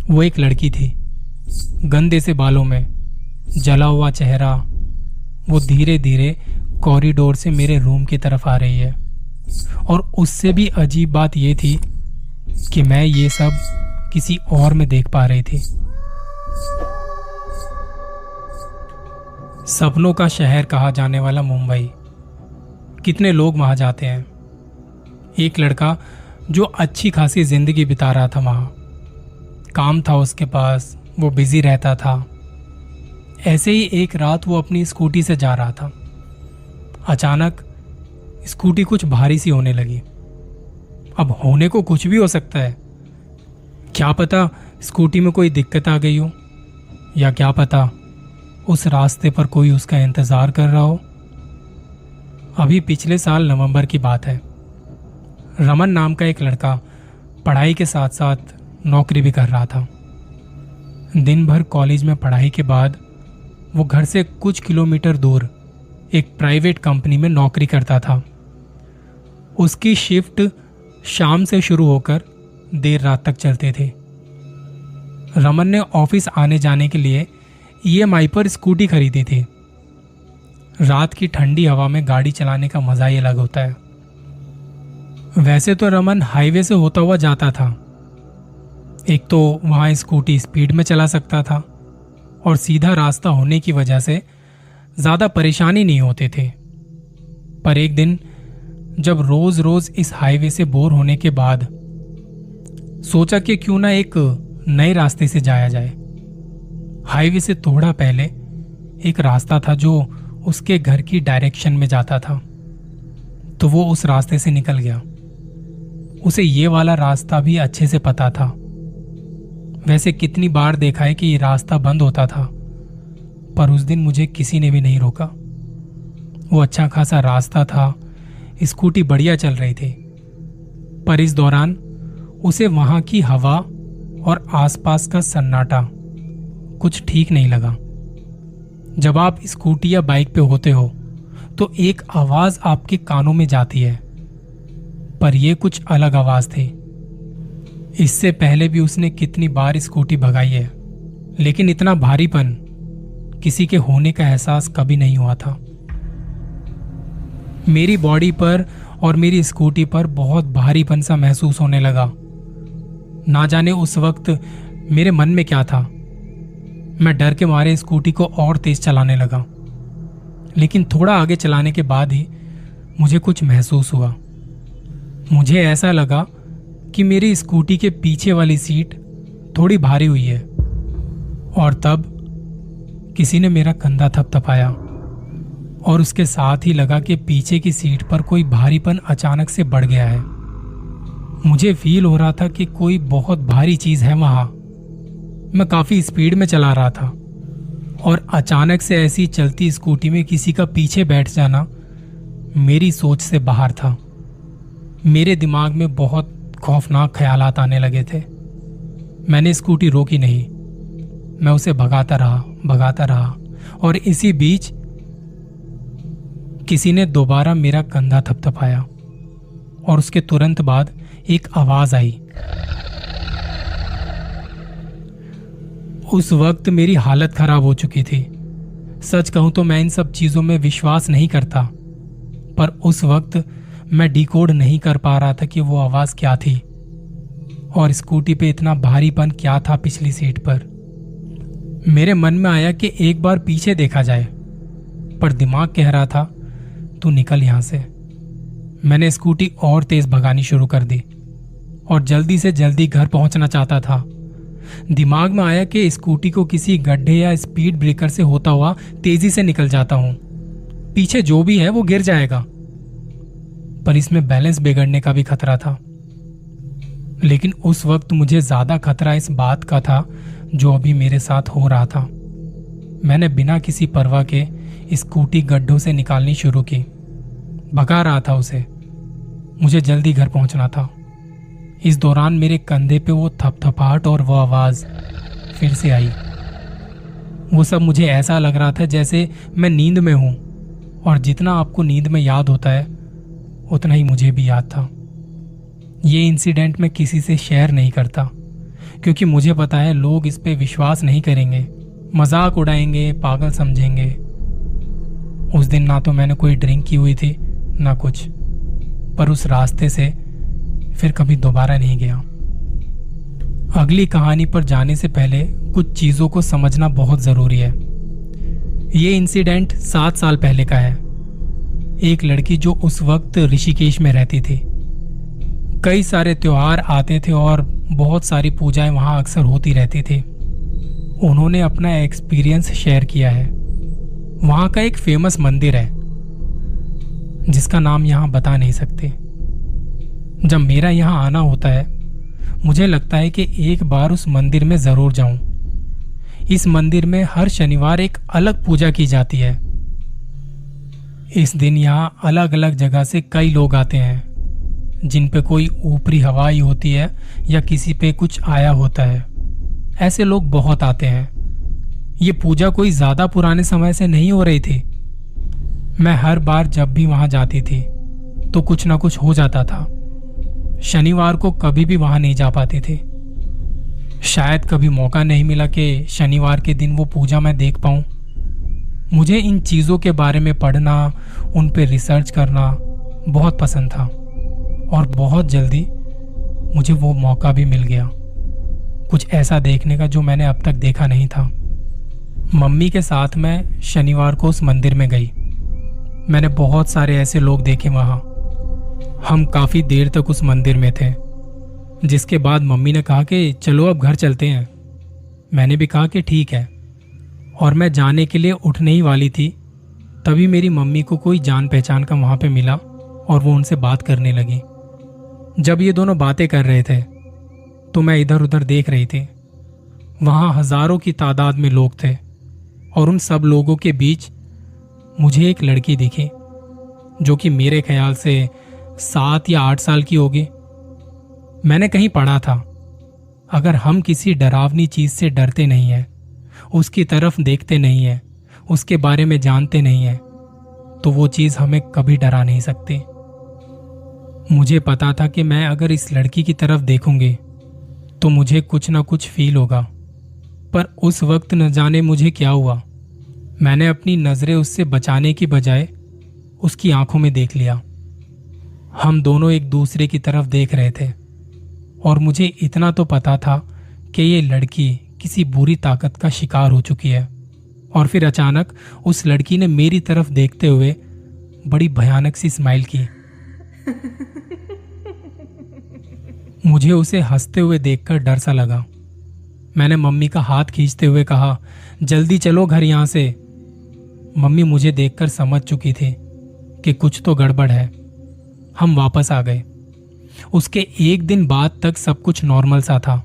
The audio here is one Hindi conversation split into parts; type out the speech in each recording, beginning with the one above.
वो एक लड़की थी, गंदे से बालों में, जला हुआ चेहरा। वो धीरे धीरे कॉरिडोर से मेरे रूम की तरफ आ रही है। और उससे भी अजीब बात यह थी कि मैं ये सब किसी और में देख पा रही थी। सपनों का शहर कहा जाने वाला मुंबई, कितने लोग वहां जाते हैं। एक लड़का जो अच्छी खासी जिंदगी बिता रहा था वहां, काम था उसके पास, वो बिजी रहता था। ऐसे ही एक रात वो अपनी स्कूटी से जा रहा था। अचानक स्कूटी कुछ भारी सी होने लगी। अब होने को कुछ भी हो सकता है, क्या पता स्कूटी में कोई दिक्कत आ गई हो, या क्या पता उस रास्ते पर कोई उसका इंतजार कर रहा हो। अभी पिछले साल नवंबर की बात है। रमन नाम का एक लड़का पढ़ाई के साथ साथ नौकरी भी कर रहा था। दिन भर कॉलेज में पढ़ाई के बाद वो घर से कुछ किलोमीटर दूर एक प्राइवेट कंपनी में नौकरी करता था। उसकी शिफ्ट शाम से शुरू होकर देर रात तक चलते थे। रमन ने ऑफिस आने जाने के लिए ईएमआई पर स्कूटी खरीदी थी। रात की ठंडी हवा में गाड़ी चलाने का मजा ही अलग होता है। वैसे तो रमन हाईवे से होता हुआ जाता था। एक तो वहां स्कूटी स्पीड में चला सकता था और सीधा रास्ता होने की वजह से ज्यादा परेशानी नहीं होते थे। पर एक दिन जब रोज रोज इस हाईवे से बोर होने के बाद सोचा कि क्यों ना एक नए रास्ते से जाया जाए। हाईवे से थोड़ा पहले एक रास्ता था जो उसके घर की डायरेक्शन में जाता था, तो वो उस रास्ते से निकल गया। उसे ये वाला रास्ता भी अच्छे से पता था। वैसे कितनी बार देखा है कि ये रास्ता बंद होता था, पर उस दिन मुझे किसी ने भी नहीं रोका। वो अच्छा खासा रास्ता था, स्कूटी बढ़िया चल रही थी। पर इस दौरान उसे वहां की हवा और आसपास का सन्नाटा कुछ ठीक नहीं लगा। जब आप स्कूटी या बाइक पे होते हो तो एक आवाज आपके कानों में जाती है, पर यह कुछ अलग आवाज थी। इससे पहले भी उसने कितनी बार स्कूटी भगाई है, लेकिन इतना भारीपन किसी के होने का एहसास कभी नहीं हुआ था। मेरी बॉडी पर और मेरी स्कूटी पर बहुत भारीपन सा महसूस होने लगा। ना जाने उस वक्त मेरे मन में क्या था। मैं डर के मारे स्कूटी को और तेज चलाने लगा, लेकिन थोड़ा आगे चलाने के बाद ही मुझे कुछ महसूस हुआ। मुझे ऐसा लगा कि मेरी स्कूटी के पीछे वाली सीट थोड़ी भारी हुई है। और तब किसी ने मेरा कंधा थपथपाया और उसके साथ ही लगा कि पीछे की सीट पर कोई भारीपन अचानक से बढ़ गया है। मुझे फील हो रहा था कि कोई बहुत भारी चीज है वहां। मैं काफी स्पीड में चला रहा था और अचानक से ऐसी चलती स्कूटी में किसी का पीछे बैठ जाना मेरी सोच से बाहर था। मेरे दिमाग में बहुत खौफनाक ख्यालात आने लगे थे। मैंने स्कूटी रोकी नहीं, मैं उसे भगाता रहा और इसी बीच किसी ने दोबारा मेरा कंधा थपथपाया और उसके तुरंत बाद एक आवाज आई। उस वक्त मेरी हालत खराब हो चुकी थी। सच कहूं तो मैं इन सब चीजों में विश्वास नहीं करता, पर उस वक्त मैं डिकोड नहीं कर पा रहा था कि वो आवाज क्या थी और स्कूटी पे इतना भारीपन क्या था पिछली सीट पर। मेरे मन में आया कि एक बार पीछे देखा जाए, पर दिमाग कह रहा था तू निकल यहां से। मैंने स्कूटी और तेज भगानी शुरू कर दी और जल्दी से जल्दी घर पहुंचना चाहता था। दिमाग में आया कि स्कूटी को किसी गड्ढे या स्पीड ब्रेकर से होता हुआ तेजी से निकल जाता हूं, पीछे जो भी है वो गिर जाएगा। पर इसमें बैलेंस बिगड़ने का भी खतरा था। लेकिन उस वक्त मुझे ज्यादा खतरा इस बात का था जो अभी मेरे साथ हो रहा था। मैंने बिना किसी परवाह के स्कूटी गड्ढों से निकालनी शुरू की। भगा रहा था उसे। मुझे जल्दी घर पहुंचना था। इस दौरान मेरे कंधे पे वो थपथपाहट और वो आवाज फिर से आई। वो सब मुझे ऐसा लग रहा था जैसे मैं नींद में हूं, और जितना आपको नींद में याद होता है उतना ही मुझे भी याद था। ये इंसिडेंट मैं किसी से शेयर नहीं करता, क्योंकि मुझे पता है लोग इस पे विश्वास नहीं करेंगे, मजाक उड़ाएंगे, पागल समझेंगे। उस दिन ना तो मैंने कोई ड्रिंक की हुई थी ना कुछ, पर उस रास्ते से फिर कभी दोबारा नहीं गया। अगली कहानी पर जाने से पहले कुछ चीजों को समझना बहुत जरूरी है। ये इंसिडेंट 7 साल पहले का है। एक लड़की जो उस वक्त ऋषिकेश में रहती थी। कई सारे त्योहार आते थे और बहुत सारी पूजाएं वहां अक्सर होती रहती थी। उन्होंने अपना एक्सपीरियंस शेयर किया है। वहां का एक फेमस मंदिर है जिसका नाम यहां बता नहीं सकते। जब मेरा यहां आना होता है मुझे लगता है कि एक बार उस मंदिर में जरूर जाऊं। इस मंदिर में हर शनिवार एक अलग पूजा की जाती है। इस दिन यहां अलग अलग जगह से कई लोग आते हैं, जिन पे कोई ऊपरी हवाई होती है या किसी पे कुछ आया होता है। ऐसे लोग बहुत आते हैं। ये पूजा कोई ज्यादा पुराने समय से नहीं हो रही थी। मैं हर बार जब भी वहां जाती थी तो कुछ ना कुछ हो जाता था। शनिवार को कभी भी वहां नहीं जा पाती थी। शायद कभी मौका नहीं मिला कि शनिवार के दिन वो पूजा मैं देख पाऊं। मुझे इन चीजों के बारे में पढ़ना, उन पे रिसर्च करना बहुत पसंद था और बहुत जल्दी मुझे वो मौका भी मिल गया, कुछ ऐसा देखने का जो मैंने अब तक देखा नहीं था। मम्मी के साथ मैं शनिवार को उस मंदिर में गई। मैंने बहुत सारे ऐसे लोग देखे वहां। हम काफी देर तक उस मंदिर में थे, जिसके बाद मम्मी ने कहा कि चलो अब घर चलते हैं। मैंने भी कहा कि ठीक है, और मैं जाने के लिए उठने ही वाली थी, तभी मेरी मम्मी को कोई जान पहचान का वहां पे मिला और वो उनसे बात करने लगी। जब ये दोनों बातें कर रहे थे तो मैं इधर उधर देख रही थी। वहां हजारों की तादाद में लोग थे और उन सब लोगों के बीच मुझे एक लड़की दिखी जो कि मेरे ख्याल से 7 या 8 साल की होगी। मैंने कहीं पढ़ा था, अगर हम किसी डरावनी चीज से डरते नहीं हैं, उसकी तरफ देखते नहीं हैं, उसके बारे में जानते नहीं हैं, तो वो चीज हमें कभी डरा नहीं सकती। मुझे पता था कि मैं अगर इस लड़की की तरफ देखूंगी तो मुझे कुछ ना कुछ फील होगा, पर उस वक्त न जाने मुझे क्या हुआ, मैंने अपनी नजरें उससे बचाने की बजाय उसकी आंखों में देख लिया। हम दोनों एक दूसरे की तरफ देख रहे थे और मुझे इतना तो पता था कि ये लड़की किसी बुरी ताकत का शिकार हो चुकी है। और फिर अचानक उस लड़की ने मेरी तरफ देखते हुए बड़ी भयानक सी स्माइल की। मुझे उसे हंसते हुए देखकर डर सा लगा। मैंने मम्मी का हाथ खींचते हुए कहा, जल्दी चलो घर यहां से। मम्मी मुझे देखकर समझ चुकी थी कि कुछ तो गड़बड़ है। हम वापस आ गए। उसके एक दिन बाद तक सब कुछ नॉर्मल सा था।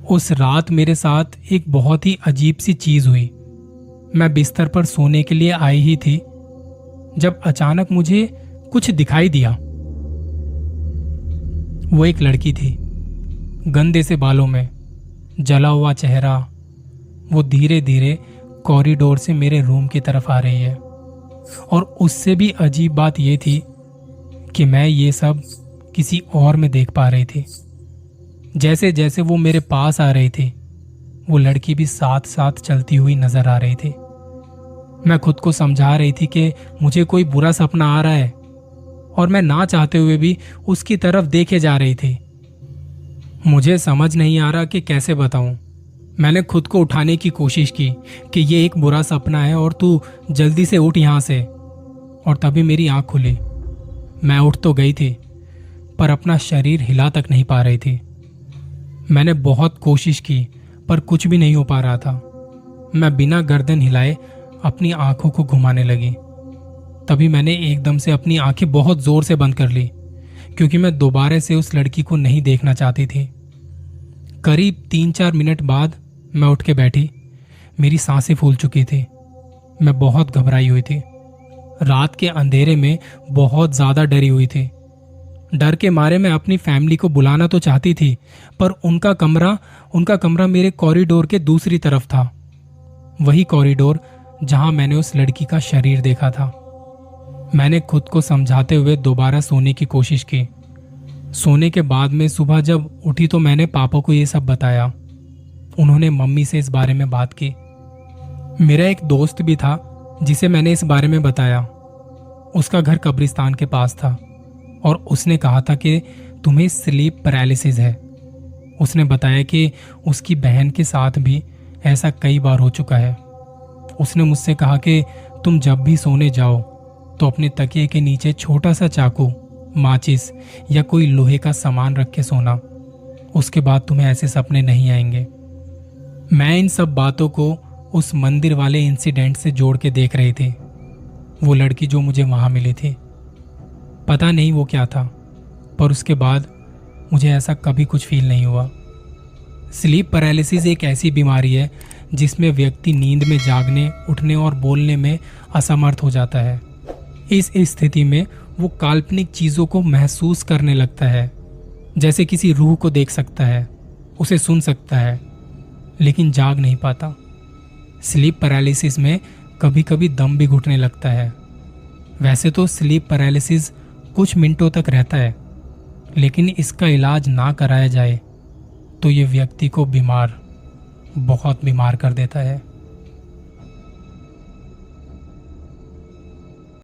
उस रात मेरे साथ एक बहुत ही अजीब सी चीज हुई। मैं बिस्तर पर सोने के लिए आई ही थी जब अचानक मुझे कुछ दिखाई दिया। वो एक लड़की थी, गंदे से बालों में, जला हुआ चेहरा। वो धीरे धीरे कॉरिडोर से मेरे रूम की तरफ आ रही है। और उससे भी अजीब बात यह थी कि मैं ये सब किसी और में देख पा रही थी। जैसे जैसे वो मेरे पास आ रही थी, वो लड़की भी साथ साथ चलती हुई नजर आ रही थी। मैं खुद को समझा रही थी कि मुझे कोई बुरा सपना आ रहा है, और मैं ना चाहते हुए भी उसकी तरफ देखे जा रही थी। मुझे समझ नहीं आ रहा कि कैसे बताऊं। मैंने खुद को उठाने की कोशिश की कि ये एक बुरा सपना है और तू जल्दी से उठ यहां से। और तभी मेरी आंख खुली। मैं उठ तो गई थी, पर अपना शरीर हिला तक नहीं पा रही थी। मैंने बहुत कोशिश की, पर कुछ भी नहीं हो पा रहा था। मैं बिना गर्दन हिलाए अपनी आंखों को घुमाने लगी। तभी मैंने एकदम से अपनी आंखें बहुत जोर से बंद कर ली, क्योंकि मैं दोबारा से उस लड़की को नहीं देखना चाहती थी। करीब 3-4 मिनट बाद मैं उठ के बैठी। मेरी सांसें फूल चुकी थी। मैं बहुत घबराई हुई थी। रात के अंधेरे में बहुत ज्यादा डरी हुई थी। डर के मारे मैं अपनी फैमिली को बुलाना तो चाहती थी, पर उनका कमरा मेरे कॉरिडोर के दूसरी तरफ था। वही कॉरिडोर जहां मैंने उस लड़की का शरीर देखा था। मैंने खुद को समझाते हुए दोबारा सोने की कोशिश की। सोने के बाद में सुबह जब उठी तो मैंने पापा को ये सब बताया। उन्होंने मम्मी से इस बारे में बात की। मेरा एक दोस्त भी था जिसे मैंने इस बारे में बताया। उसका घर कब्रिस्तान के पास था और उसने कहा था कि तुम्हें स्लीप पैरालिसिस है। उसने बताया कि उसकी बहन के साथ भी ऐसा कई बार हो चुका है। उसने मुझसे कहा कि तुम जब भी सोने जाओ तो अपने तकिए के नीचे छोटा सा चाकू, माचिस या कोई लोहे का सामान रख के सोना। उसके बाद तुम्हें ऐसे सपने नहीं आएंगे। मैं इन सब बातों को उस मंदिर वाले इंसिडेंट से जोड़ के देख रही थी। वो लड़की जो मुझे वहां मिली थी, पता नहीं वो क्या था, पर उसके बाद मुझे ऐसा कभी कुछ फील नहीं हुआ। स्लीप पैरालिसिस एक ऐसी बीमारी है जिसमें व्यक्ति नींद में जागने, उठने और बोलने में असमर्थ हो जाता है। इस स्थिति में वो काल्पनिक चीजों को महसूस करने लगता है, जैसे किसी रूह को देख सकता है, उसे सुन सकता है, लेकिन जाग नहीं पाता। स्लीप पैरालिसिस में कभी कभी दम भी घुटने लगता है। वैसे तो स्लीप पैरालिसिस कुछ मिनटों तक रहता है, लेकिन इसका इलाज ना कराया जाए तो ये व्यक्ति को बीमार, बहुत बीमार कर देता है।